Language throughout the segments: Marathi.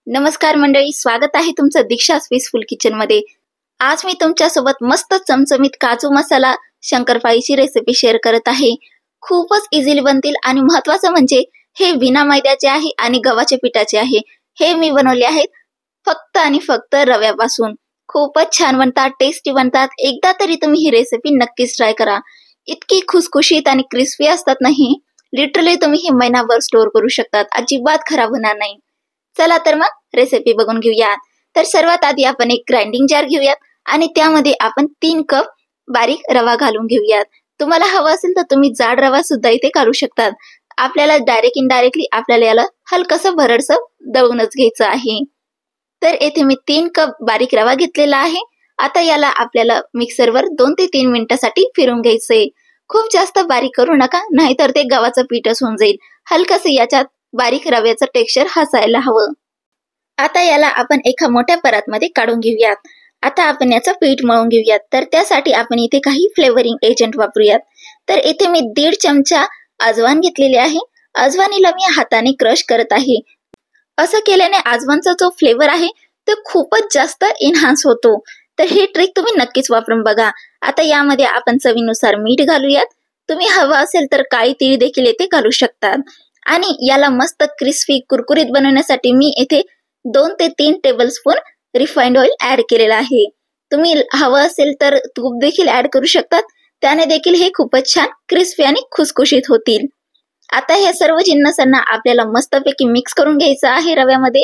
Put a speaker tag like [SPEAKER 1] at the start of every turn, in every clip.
[SPEAKER 1] नमस्कार मंडळी, स्वागत आहे तुमचं दीक्षा's पीसफुल किचन मध्ये। आज मी तुमच्यासोबत मस्त चमचमीत काजू मसाला शंकरपाळीची रेसिपी शेअर करत आहे। खूपच इझिली बनतील आणि महत्त्वाचं म्हणजे हे बिना मैद्याचे आहे आणि गव्हाच्या पिठाचे आहे। हे मी बनवले आहेत फक्त आणि फक्त रव्यापासून। खूपच छान बनतात, टेस्टी बनतात। एकदा तरी तुम्ही ही रेसिपी नक्कीच ट्राय करा। इतकी खुसखुशीत आणि क्रिस्पी असतात नाही, लिटरली तुम्ही हे महिनाभर स्टोर करू शकतात, अजिबात खराब होणार नाही। चला तर मग रेसिपी बघून घेऊया। तर सर्वात आधी आपण एक ग्राइंडिंग जार घेऊयात आणि त्यामध्ये आपण 3 कप बारीक रवा घालून घेऊयात। तुम्हाला हवा असेल तर तुम्ही जाड रवा सुद्धा इथे घालू शकतात। आपल्याला इनडायरेक्टली आपल्याला याला हलकसं भरडसं दळूनच घ्यायचं आहे। तर येथे मी 3 कप बारीक रवा घेतलेला आहे। आता याला आपल्याला मिक्सरवर 2 ते 3 मिनिटांसाठी फिरवून घ्यायचंय। खूप जास्त बारीक करू नका, नाहीतर ते गव्हाचं पीठच होऊन जाईल। हलकसं याच्यात बारीक रव्याचं टेक्स्चर हसायला हवं। आता याला आपण एका मोठ्या परातमध्ये काढून घेऊयात। आता आपण याचं पीठ मळून घेऊयात। तर त्यासाठी आपण इथे काही फ्लेवरिंग एजंट वापरूयात। तर इथे मी 1.5 चमचा अजवान घेतलेले आहे। अजवानीला मी हाताने क्रश करत आहे। असं केल्याने अजवानचा जो फ्लेवर आहे तो खूपच जास्त एनहान्स होतो। तर ही ट्रिक तुम्ही नक्कीच वापरून बघा। आता यामध्ये आपण चवीनुसार मीठ घालूयात। तुम्ही हवं असेल तर काळी तीळ देखील येथे घालू शकतात। आणि याला मस्त क्रिस्पी कुरकुरीत बनवण्यासाठी मी येथे 2 ते 3 टेबलस्पून रिफाइंड ऑइल ऍड केलेला आहे। तुम्ही हवं असेल तर तूप देखील ऍड करू शकतात, त्याने देखील हे खूपच छान क्रिस्पी आणि खुसखुशीत होतील। आता हे सर्व जिन्नसांना आपल्याला मस्तपैकी मिक्स करून घ्यायचं आहे रव्यामध्ये।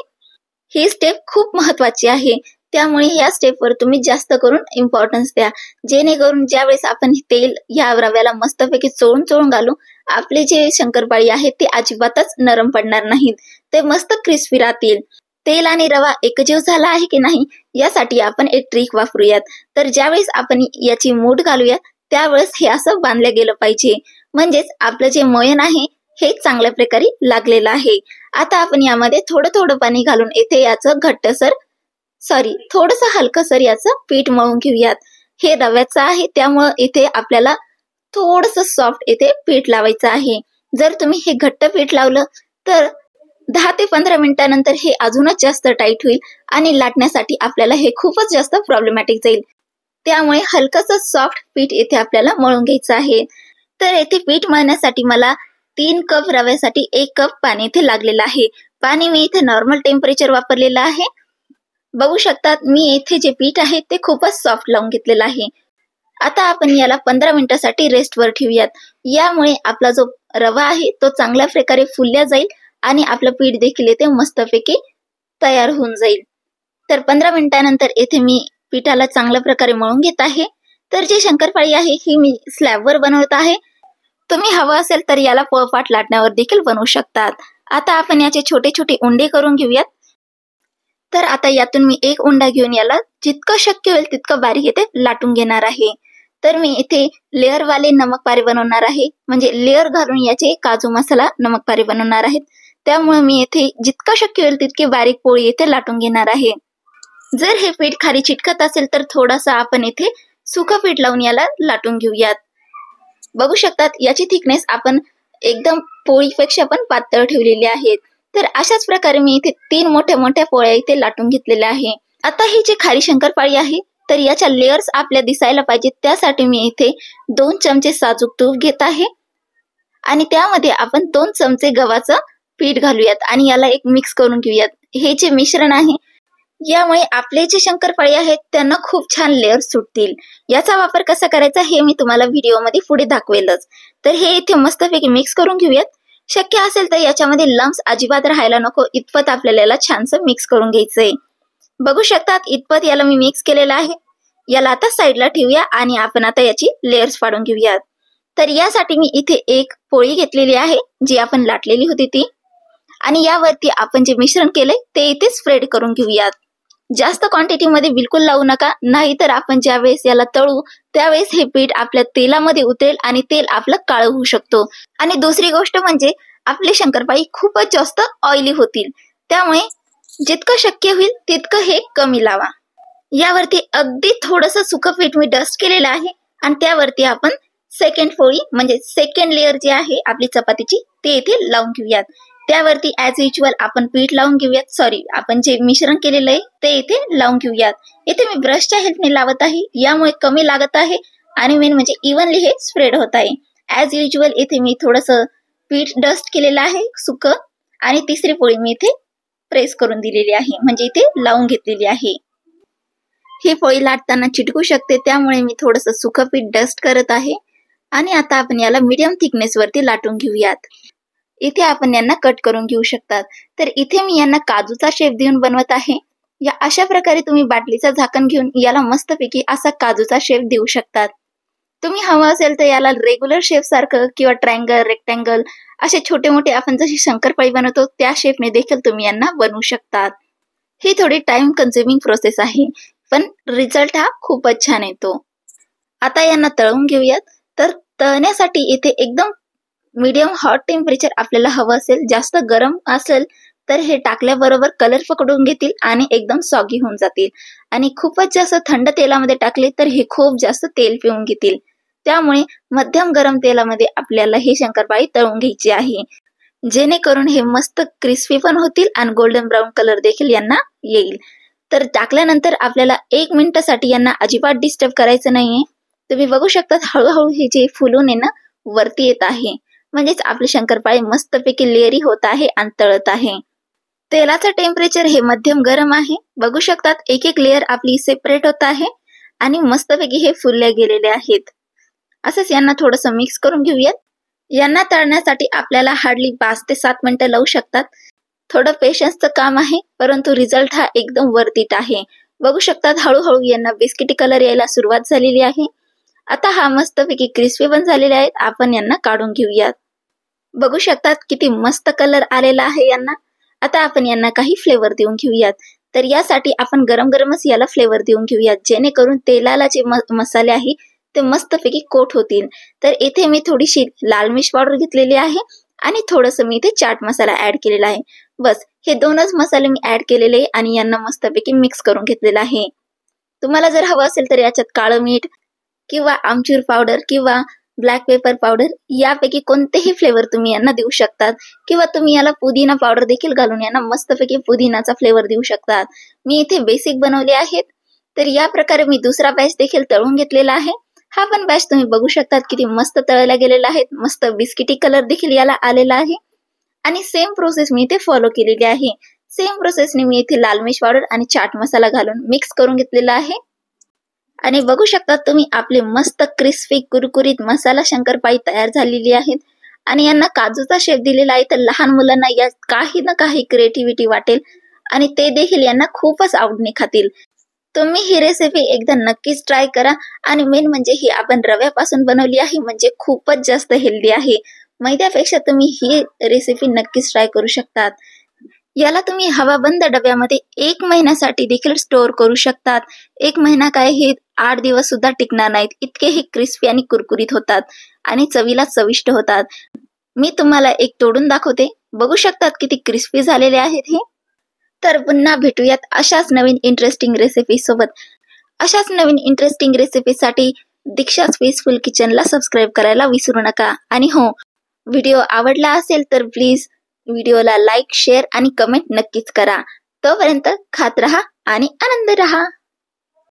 [SPEAKER 1] ही स्टेप खूप महत्त्वाची आहे, त्यामुळे या स्टेपवर तुम्ही जास्त करून इम्पॉर्टन्स द्या, जेणेकरून ज्यावेळेस आपण तेल या रव्याला मस्तपैकी चोळून घालू, आपले जे शंकरपाळी आहेत ते अजिबातच नरम पडणार नाहीत, ते मस्त क्रिस्पी राहतील। तेल आणि रवा एकजीव झाला आहे की नाही यासाठी आपण एक ट्रिक वापरूयात। तर ज्यावेळेस आपण याची मूठ घालूयात त्यावेळेस हे असं बांधलं गेलं पाहिजे, म्हणजेच आपलं जे मयन आहे हे चांगल्या प्रकारे लागलेलं आहे। आता आपण यामध्ये थोडं पाणी घालून येथे याचं थोडंसं हलकसर याचं पीठ मळून घेऊयात। हे रव्याचं आहे त्यामुळे इथे आपल्याला थोडंसं सॉफ्ट इथे पीठ लावायचं आहे। जर तुम्ही हे घट्ट पीठ लावलं तर 10 ते 15 मिनिटांनंतर हे अजूनच जास्त टाईट होईल आणि लाटण्यासाठी आपल्याला हे खूपच जास्त प्रॉब्लेमॅटिक जाईल। त्यामुळे हलकसं सॉफ्ट पीठ इथे आपल्याला मळून घ्यायचं आहे। तर येथे पीठ मळण्यासाठी मला 3 कप रव्यासाठी 1 कप पाणी इथे लागलेलं आहे। पाणी मी इथे नॉर्मल टेम्परेचर वापरलेलं आहे। बघू शकतात मी येथे जे पीठ आहे ते खूपच सॉफ्ट लावून घेतलेलं आहे। आता आपण याला 15 मिनिटांसाठी रेस्टवर ठेवूयात। यामुळे आपला जो रवा आहे तो चांगल्या प्रकारे फुलल्या जाईल आणि आपलं पीठ देखील येथे मस्तपैकी तयार होऊन जाईल। तर 15 मिनिटांनंतर येथे मी पिठाला चांगल्या प्रकारे मळून घेत आहे। तर जी शंकरपाळी आहे ही मी स्लॅबवर बनवत आहे। तुम्ही हवं असेल तर याला पोळपाट लाटण्यावर देखील बनवू शकतात। आता आपण याचे छोटे छोटे उंडे करून घेऊयात। तर आता यातून मी एक उंडा घेऊन याला जितकं शक्य होईल तितकं बारीक येथे लाटून घेणार आहे। तर मी इथे लेअर वाले नमक पारे बनवणार आहे, म्हणजे लेअर घालून याचे काजू मसाला नमक पारे बनवणार आहेत। त्यामुळे मी येथे जितकं शक्य होईल तितकी बारीक पोळी येथे लाटून घेणार आहे। जर हे पीठ खाली चिटकत असेल तर थोडासा आपण येथे सुकं पीठ लावून याला लाटून घेऊयात। बघू शकतात याची थिकनेस आपण एकदम पोळीपेक्षा पण पातळ ठेवलेली आहे। तर अशाच प्रकारे मी इथे 3 मोठ्या पोळ्या इथे लाटून घेतलेल्या आहे। आता ही जी खारी शंकरपाळी आहे तर याच्या लेयर्स आपल्या दिसायला पाहिजेत, त्यासाठी मी इथे 2 चमचे साजूक तूप घेत आहे आणि त्यामध्ये आपण 2 चमचे गव्हाचं पीठ घालूयात आणि याला एक मिक्स करून घेऊयात। हे जे मिश्रण आहे यामुळे आपले जे शंकरपाळी आहेत त्यांना खूप छान लेअर सुटतील। याचा वापर कसा करायचा हे मी तुम्हाला व्हिडिओमध्ये पुढे दाखवेलच। तर हे इथे मस्तपैकी मिक्स करून घेऊयात। शक्य असेल तर याच्यामध्ये लम्स अजिबात राहायला नको इतपत आपल्याला याला छानसं मिक्स करून घ्यायचंय। बघू शकतात इतपत याला मी मिक्स केलेलं आहे। याला आता साईडला ठेवूया आणि आपण आता याची लेयर्स पाडून घेऊयात। तर यासाठी मी इथे एक पोळी घेतलेली आहे जी आपण लाटलेली होती ती, आणि यावरती आपण जे मिश्रण केलंय ते इथे स्प्रेड करून घेऊयात। जास्त क्वांटिटी मध्ये बिलकुल लावू नका, नाहीतर आपण ज्यावेळेस याला तळू त्यावेळेस हे पीठ आपल्या तेलामध्ये उतरेल आणि तेल आपलं काळं होऊ शकतो। आणि दुसरी गोष्ट म्हणजे आपले शंकरपाळी खूपच जास्त ऑइली होतील, त्यामुळे जितकं शक्य होईल तितकं हे कमी लावा। यावरती अगदी थोडंसं सुकं पीठ मी डस्ट केलेलं आहे आणि त्यावरती आपण सेकंड पोळी म्हणजे सेकंड लेअर जी आहे आपली चपातीची ते इथे लावून घेऊयात। त्यावरती ऍज युजल आपण पीठ लावून घेऊयात. सॉरी, आपण जे मिश्रण केलेलं आहे ते इथे लावून घेऊयात. इथे मी ब्रशच्या हेल्पने लावत आहे, यामुळे कमी लागत आहे आणि मेन म्हणजे इव्हनली हे स्प्रेड होत आहे. ऍज युजल इथे मी थोडंसं पीठ डस्ट केलेलं आहे सुकं, आणि तिसरी पोळी मी इथे प्रेस करून दिलेली आहे, म्हणजे इथे लावून घेतलेली आहे. ही पोळी लाटताना चिटकू शकते, त्यामुळे मी थोडंसं सुकं पीठ डस्ट करत आहे. आणि आता आपण याला मीडियम थिकनेस वरती लाटून घेऊयात. इथे आपण यांना कट करून घेऊ शकतात. तर इथे मी यांना काजूचा शेप देऊन बनवत आहे. या अशा प्रकारे तुम्ही बाटलीचं झाकण घेऊन याला मस्तपैकी असा काजूचा शेप देऊ शकतात. तुम्ही हवं असेल तर याला रेग्युलर शेप सारखं किंवा ट्रायंगल, रेक्टँगल असे छोटे मोठे आपण जशी शंकरपाळी बनवतो त्या शेपने देखील तुम्ही यांना बनवू शकतात. ही थोडी टाइम कन्झ्युमिंग प्रोसेस आहे, पण रिझल्ट हा खूपच छान येतो. आता यांना तळून घेऊयात. तर तळण्यासाठी इथे एकदम मीडियम हॉट टेम्परेचर आपल्याला हवं असेल. जास्त गरम असेल तर हे टाकल्याबरोबर कलर पकडून घेतील आणि एकदम सॉगी होऊन जातील. आणि खूपच जास्त थंड तेलामध्ये टाकले तर हे खूप जास्त तेल पिऊन घेतील. त्यामुळे मध्यम गरम तेलामध्ये आपल्याला ही शंकरपाळी तळून घ्यायची आहे, जेणेकरून हे मस्त क्रिस्पी पण होतील आणि गोल्डन ब्राऊन कलर देखील यांना येईल. तर टाकल्यानंतर आपल्याला 1 मिनिटासाठी यांना अजिबात डिस्टर्ब करायचं नाहीये. तुम्ही बघू शकता हळूहळू हे जे फुलून आहे ना वरती येत आहे, म्हणजेच आपली शंकरपाळी मस्तपैकी लेअरी होत आहे आणि तळत आहे. तेलाचं टेम्परेचर हे मध्यम गरम आहे. बघू शकतात एक एक लेअर आपली सेपरेट होत आहे आणि मस्तपैकी हे फुलले गेलेले आहेत. असंच यांना थोडंसं मिक्स करून घेऊयात. यांना तळण्यासाठी आपल्याला हार्डली 5 ते 7 मिनिटं लावू शकतात. थोडं पेशन्सचं काम आहे, परंतु रिझल्ट हा एकदम वर्थ इट आहे. बघू शकतात हळूहळू यांना बिस्किटी कलर यायला सुरुवात झालेली आहे. आता हा मस्तपैकी क्रिस्पी पण झालेले आहेत. आपण यांना काढून घेऊयात. बघू शकतात किती मस्त कलर आलेला आहे यांना. आता आपण यांना काही फ्लेवर देऊन घेऊयात. तर यासाठी आपण गरम गरमच याला फ्लेवर देऊन घेऊयात, जेणेकरून तेलाला जे मसाले आहे ते मस्तपैकी कोट होतील. तर इथे मी थोडीशी लाल मिर्च पावडर घेतलेली आहे आणि थोडंसं मी इथे चाट मसाला ऍड केलेला आहे. बस हे 2च मसाले मी ऍड केलेले आणि यांना मस्तपैकी मिक्स करून घेतलेला आहे. तुम्हाला जर हवं असेल तर याच्यात काळं मीठ किंवा आमचूर पावडर किंवा ब्लॅक पेपर पावडर यापैकी कोणतेही फ्लेवर तुम्ही यांना देऊ शकतात, किंवा तुम्ही याला पुदिना पावडर देखील घालून यांना मस्तपैकी पुदिनाचा फ्लेवर देऊ शकतात. मी इथे बेसिक बनवले आहेत. तर या प्रकारे मी दुसरा बॅच देखील तळून घेतलेला आहे. हा पण बॅच तुम्ही बघू शकतात किती मस्त तळला गेलेला आहे. मस्त बिस्किटी कलर देखील याला आलेला आहे. आणि सेम प्रोसेस मी इथे फॉलो केलेली आहे. सेम प्रोसेसने मी इथे लाल मिर्च पावडर आणि चाट मसाला घालून मिक्स करून घेतलेला आहे. आणि बघू शकता तुम्ही आपले मस्त क्रिस्पी कुरकुरीत मसाला शंकरपाळी तयार झालेली आहेत. आणि यांना काजूचा शेप दिलेला आहे, तर लहान मुलांना यात काही ना काही क्रिएटिव्हिटी वाटेल आणि ते देखील यांना खूपच आवडीने खातील. तुम्ही ही रेसिपी एकदा नक्कीच ट्राय करा. आणि मेन म्हणजे ही आपण रव्यापासून बनवली आहे, म्हणजे खूपच जास्त हेल्दी आहे. मैद्यापेक्षा तुम्ही ही रेसिपी नक्कीच ट्राय करू शकतात. याला तुम्ही हवाबंद डब्यामध्ये 1 महिन्यासाठी देखील स्टोअर करू शकतात. 1 महिना काय, हे 8 दिवस सुद्धा टिकणार नाहीत, इतके हे क्रिस्पी आणि कुरकुरीत होतात आणि चवीला चविष्ट होतात. मी तुम्हाला एक तोडून दाखवते. बघू शकतात किती क्रिस्पी झालेले आहेत हे. तर पुन्हा भेटूयात अशाच नवीन इंटरेस्टिंग रेसिपी सोबत. अशाच नवीन इंटरेस्टिंग रेसिपीसाठी दीक्षाज पीसफुल किचनला सबस्क्राईब करायला विसरू नका. आणि हो, व्हिडिओ आवडला असेल तर प्लीज व्हिडिओला लाईक, शेअर आणि कमेंट नक्कीच करा. तोपर्यंत खात रहा आणि आनंद रहा.